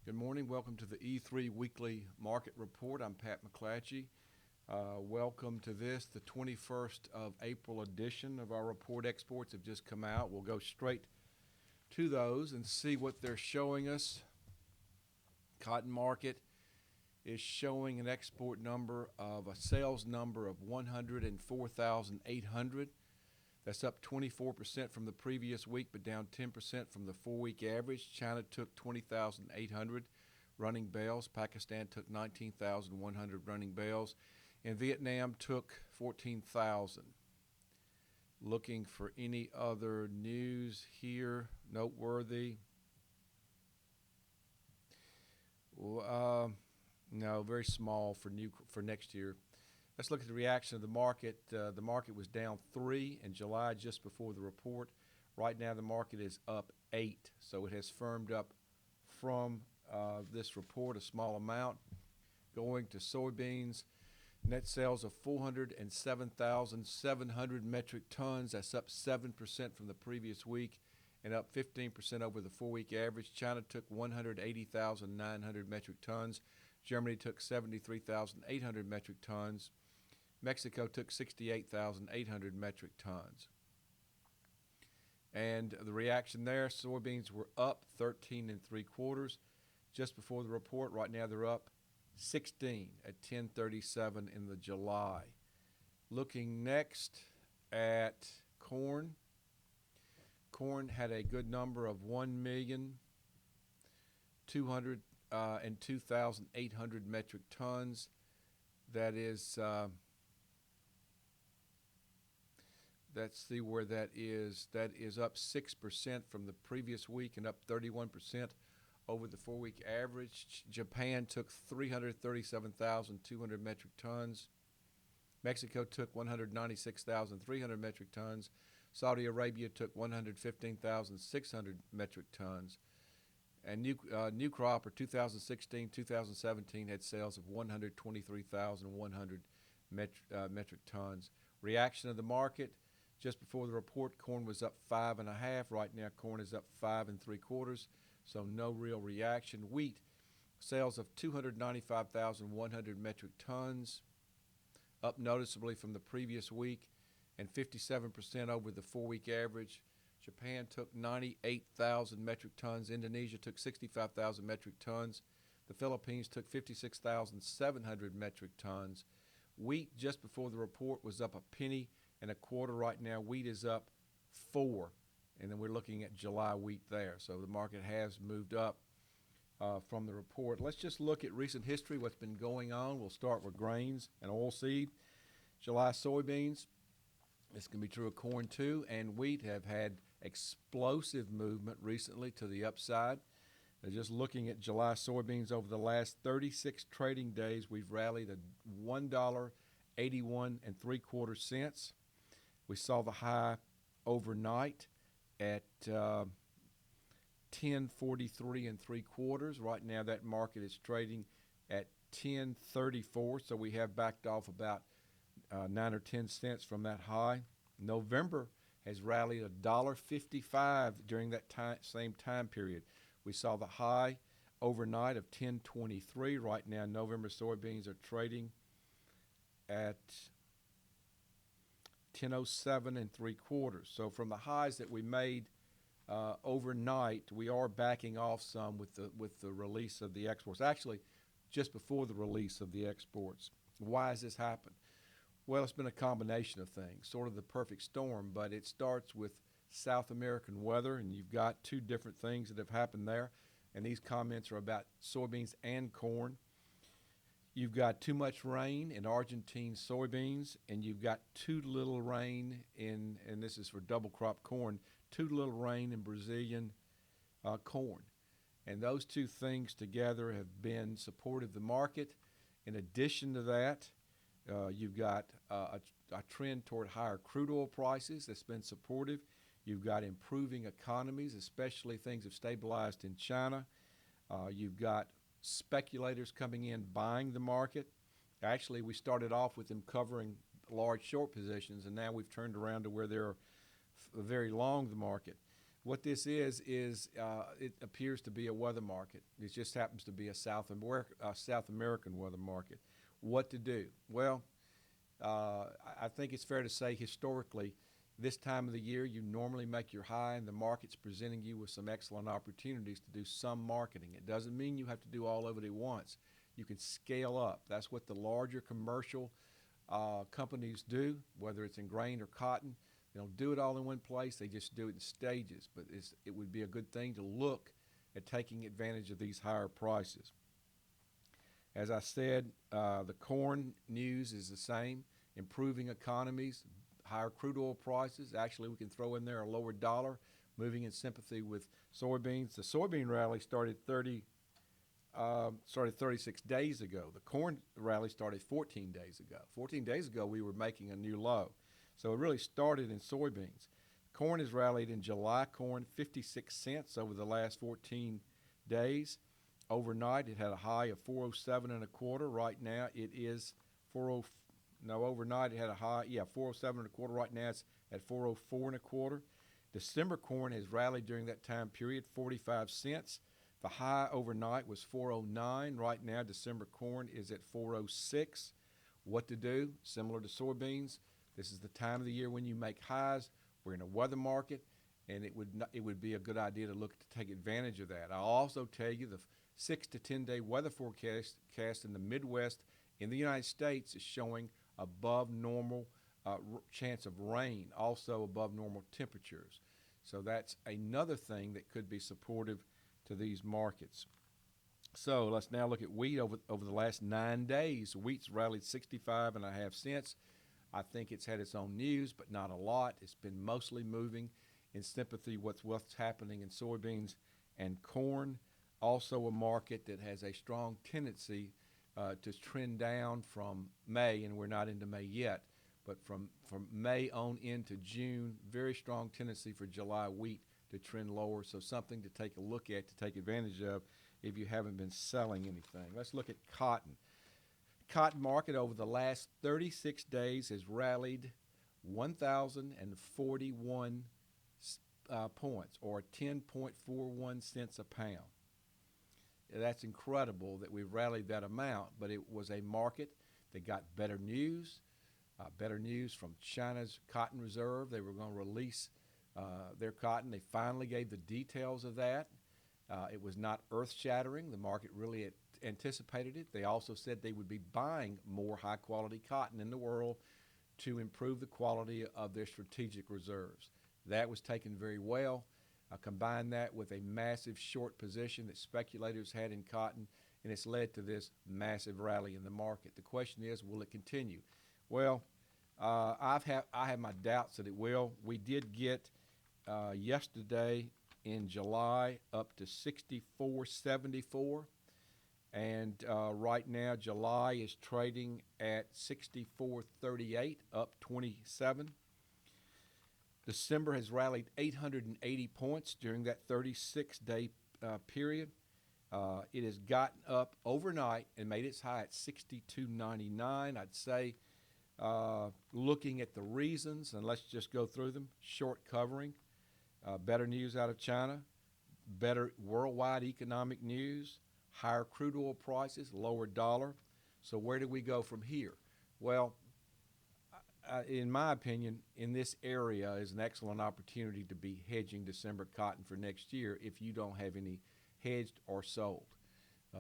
Good morning. Welcome to the E3 Weekly Market Report. I'm Pat McClatchy. Welcome to the 21st of April edition of our report. Exports have just come out. We'll go straight to those and see what they're showing us. Cotton market is showing an export number of a sales number of 104,800. That's up 24% from the previous week, but down 10% from the 4-week average. China took 20,800 running bales. Pakistan took 19,100 running bales. And Vietnam took 14,000. Looking for any other news here noteworthy. No, very small for next year. Let's look at the reaction of the market. The market was down 3 in July just before the report. Right now the market is up 8, so it has firmed up from this report a small amount. Going to soybeans, net sales of 407,700 metric tons. That's up 7% from the previous week and up 15% over the 4-week average. China took 180,900 metric tons. Germany took 73,800 metric tons. Mexico took 68,800 metric tons. And the reaction there, soybeans were up 13 3/4 just before the report. Right now they're up 16 at 10:37 in the July. Looking next at corn. Corn had a good number of 1,202,800 metric tons. That is let's see where that is. That is up 6% from the previous week and up 31% over the 4-week average. Japan took 337,200 metric tons. Mexico took 196,300 metric tons. Saudi Arabia took 115,600 metric tons. And new crop for 2016-2017 had sales of 123,100 metric tons. Reaction of the market. Just before the report, corn was up 5.5. Right now, corn is up 5 3/4, so no real reaction. Wheat, sales of 295,100 metric tons, up noticeably from the previous week and 57% over the 4-week average. Japan took 98,000 metric tons. Indonesia took 65,000 metric tons. The Philippines took 56,700 metric tons. Wheat, just before the report, was up 1.25 pennies. Right now, wheat is up 4, and then we're looking at July wheat there. So the market has moved up from the report. Let's just look at recent history, what's been going on. We'll start with grains and oilseed. July soybeans, this can be true of corn too, and wheat have had explosive movement recently to the upside. Just looking at July soybeans over the last 36 trading days, we've rallied at $1.81 3/4. We saw the high overnight at 10.43 3/4. Right now that market is trading at 10.34, so we have backed off about 9 or 10 cents from that high. November has rallied $1.55 during that same time period. We saw the high overnight of 10.23. Right now, November soybeans are trading at 10.07 3/4. So from the highs that we made overnight, we are backing off some with the release of the exports. Actually, just before the release of the exports. Why has this happened? Well, it's been a combination of things, sort of the perfect storm, but it starts with South American weather, and you've got two different things that have happened there, and these comments are about soybeans and corn. You've got too much rain in Argentine soybeans, and you've got too little rain and this is for double crop corn, too little rain in Brazilian corn. And those two things together have been supportive of the market. In addition to that, you've got a trend toward higher crude oil prices that's been supportive. You've got improving economies, especially things have stabilized in China. You've got speculators coming in buying the market. Actually, we started off with them covering large short positions, and now we've turned around to where they're very long the market. What this it appears to be a weather market. It just happens to be a South American weather market. What to do? Well, I think it's fair to say historically, this time of the year, you normally make your high, and the market's presenting you with some excellent opportunities to do some marketing. It doesn't mean you have to do all of it at once. You can scale up. That's what the larger commercial companies do, whether it's in grain or cotton. They don't do it all in one place. They just do it in stages. But it would be a good thing to look at taking advantage of these higher prices. As I said, the corn news is the same. Improving economies, higher crude oil prices. Actually, we can throw in there a lower dollar, moving in sympathy with soybeans. The soybean rally started 36 days ago. The corn rally started 14 days ago. 14 days ago, we were making a new low. So it really started in soybeans. Corn has rallied in July corn 56 cents over the last 14 days. Overnight, it had a high of 407 and a quarter. Right now, it is 40. No, overnight it had a high, 407 and a quarter. Right now, it's at 404 and a quarter. December corn has rallied during that time period, 45 cents. The high overnight was 409. Right now, December corn is at 406. What to do? Similar to soybeans. This is the time of the year when you make highs. We're in a weather market, and it would be a good idea to look to take advantage of that. I'll also tell you the 6 to 10 day weather forecast in the Midwest in the United States is showing above normal chance of rain, also above normal temperatures. So that's another thing that could be supportive to these markets. So let's now look at wheat over the last 9 days. Wheat's rallied 65.5 cents. I think it's had its own news, but not a lot. It's been mostly moving in sympathy with what's happening in soybeans and corn. Also a market that has a strong tendency to trend down from May, and we're not into May yet, but from May on into June, very strong tendency for July wheat to trend lower. So something to take a look at, to take advantage of if you haven't been selling anything. Let's look at cotton. Cotton market over the last 36 days has rallied 1,041 points, or 10.41 cents a pound. That's incredible that we've rallied that amount, but it was a market that got better news from China's cotton reserve. They were going to release their cotton. They finally gave the details of that. It was not earth-shattering. The market really anticipated it. They also said they would be buying more high-quality cotton in the world to improve the quality of their strategic reserves. That was taken very well. Combine that with a massive short position that speculators had in cotton, and it's led to this massive rally in the market. The question is, will it continue? Well, I have my doubts that it will. We did get yesterday in July up to 64.74, and right now July is trading at 64.38, up 27. December has rallied 880 points during that 36-day period. It has gotten up overnight and made its high at 62.99. I'd say, looking at the reasons, and let's just go through them: short covering, better news out of China, better worldwide economic news, higher crude oil prices, lower dollar. So where do we go from here? Well, in my opinion, in this area is an excellent opportunity to be hedging December cotton for next year if you don't have any hedged or sold.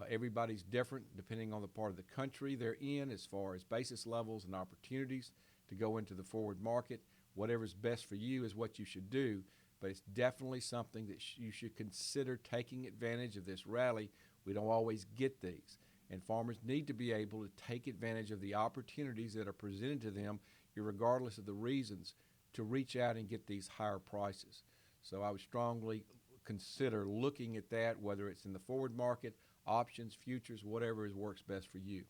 Everybody's different depending on the part of the country they're in as far as basis levels and opportunities to go into the forward market. Whatever's best for you is what you should do, but it's definitely something that you should consider taking advantage of this rally. We don't always get these, and farmers need to be able to take advantage of the opportunities that are presented to them, regardless of the reasons, to reach out and get these higher prices. So I would strongly consider looking at that, whether it's in the forward market, options, futures, whatever works best for you.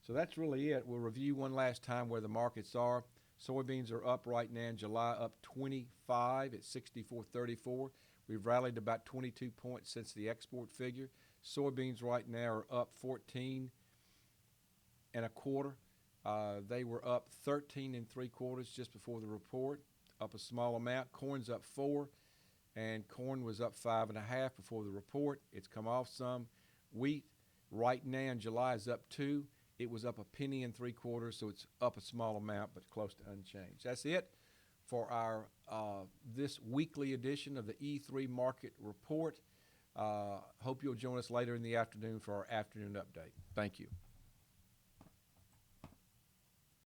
So that's really it. We'll review one last time where the markets are. Soybeans are up right now in July, up 25 at 64.34. We've rallied about 22 points since the export figure. Soybeans right now are up 14 and a quarter. They were up 13 3/4 just before the report, up a small amount. Corn's up 4. and corn was up 5.5 before the report. It's come off some. Wheat right now in July is up 2. It was up 1.75 pennies, so it's up a small amount, but close to unchanged. That's it for our this weekly edition of the E3 Market Report. Hope you'll join us later in the afternoon for our afternoon update. Thank you.